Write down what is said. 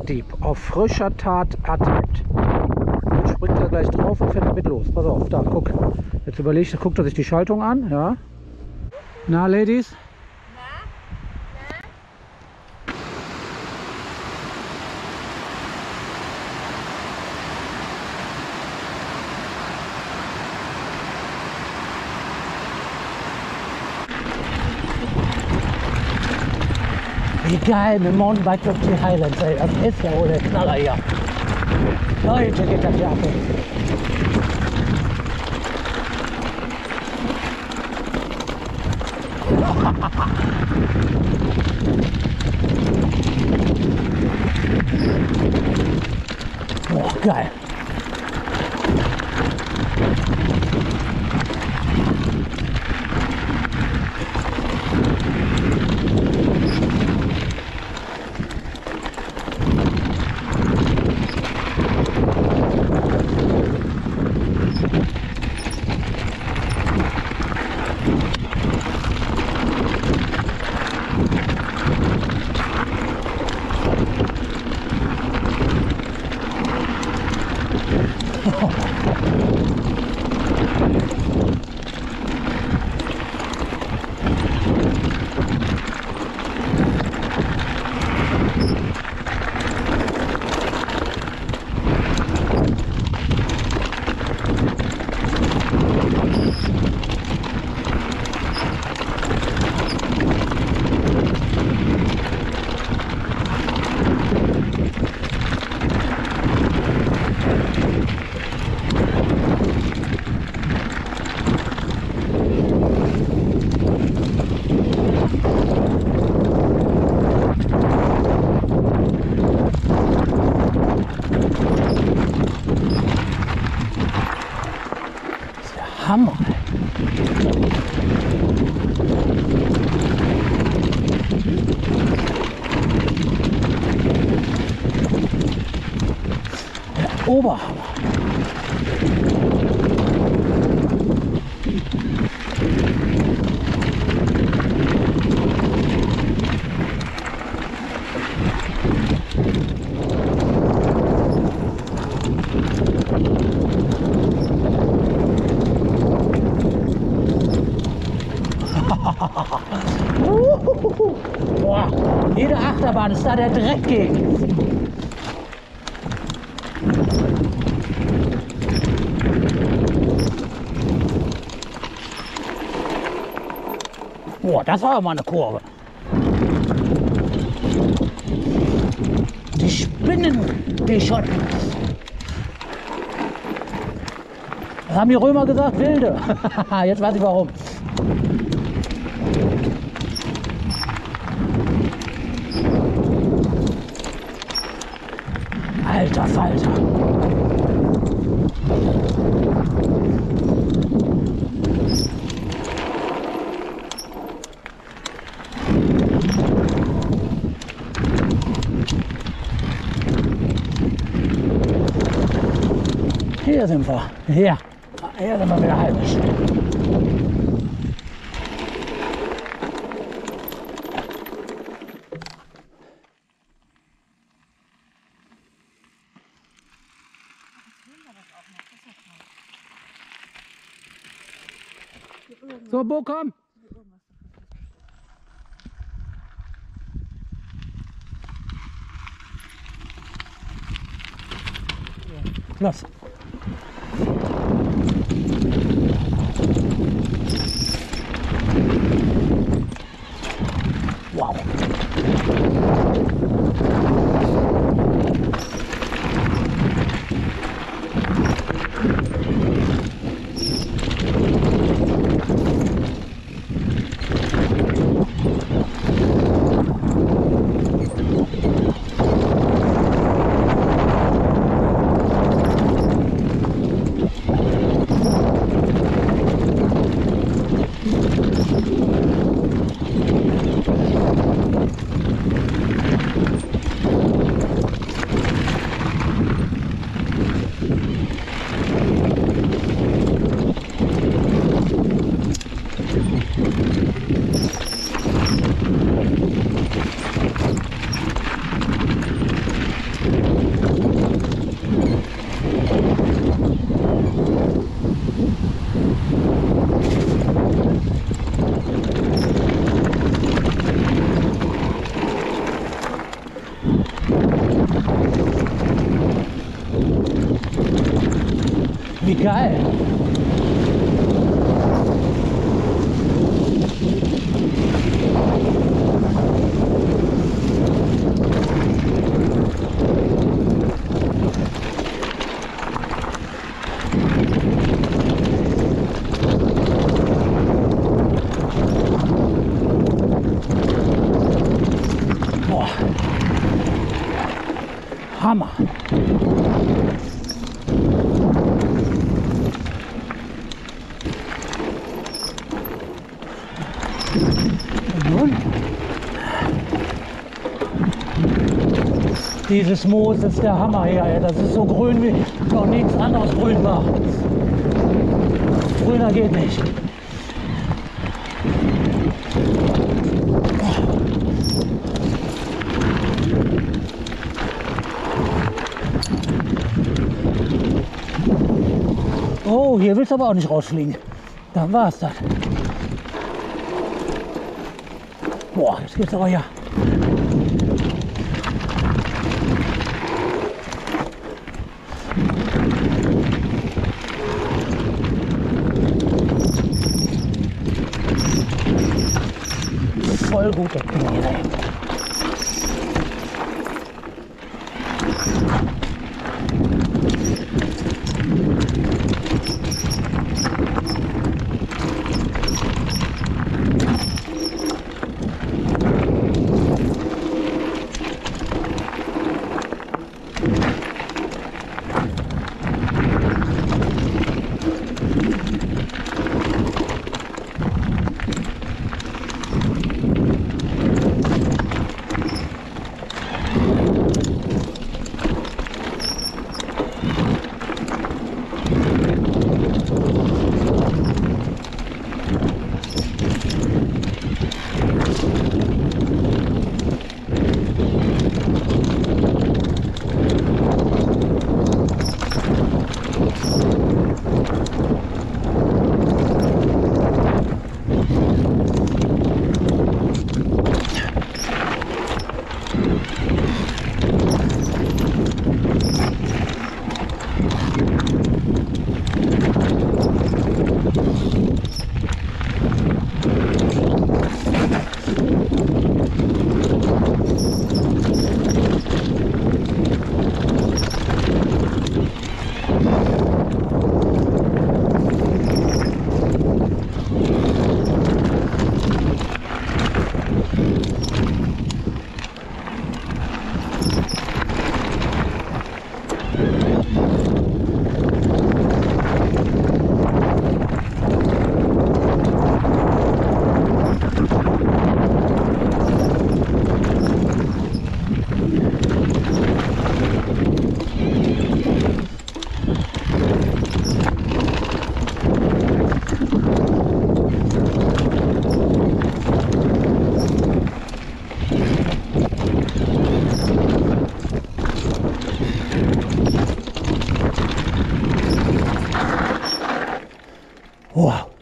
Fahrraddieb auf frischer Tat ertappt. Jetzt springt er gleich drauf und fährt damit los. Pass auf, da, guck. Jetzt guckt er sich die Schaltung an, ja. Na, Ladies? Wie geil, mit dem Mountainbike durch die Highlands, ey. Das ist ja wohl der Knaller hier. Leute, geht das hier ab. Boah, geil. Hammer. Der Oberhammer. Boah, jede Achterbahn ist da der Dreck gegen. Boah, das war ja mal eine Kurve. Die Spinnen, die Schotten. Was haben die Römer gesagt? Wilde. Jetzt weiß ich warum. Alter Falter. Hier sind wir. Hier sind wir wieder heimisch. So, Bo, komm! Los! Wow! Wie geil! Boah. Hammer! Dieses Moos ist der Hammer hier, ey. Das ist so grün wie noch nichts anderes grün war. Grüner geht nicht. Oh, hier willst du aber auch nicht rausfliegen. Dann war es das. Boah, jetzt geht's aber hier. Voll gut, das Ding hier. Wow.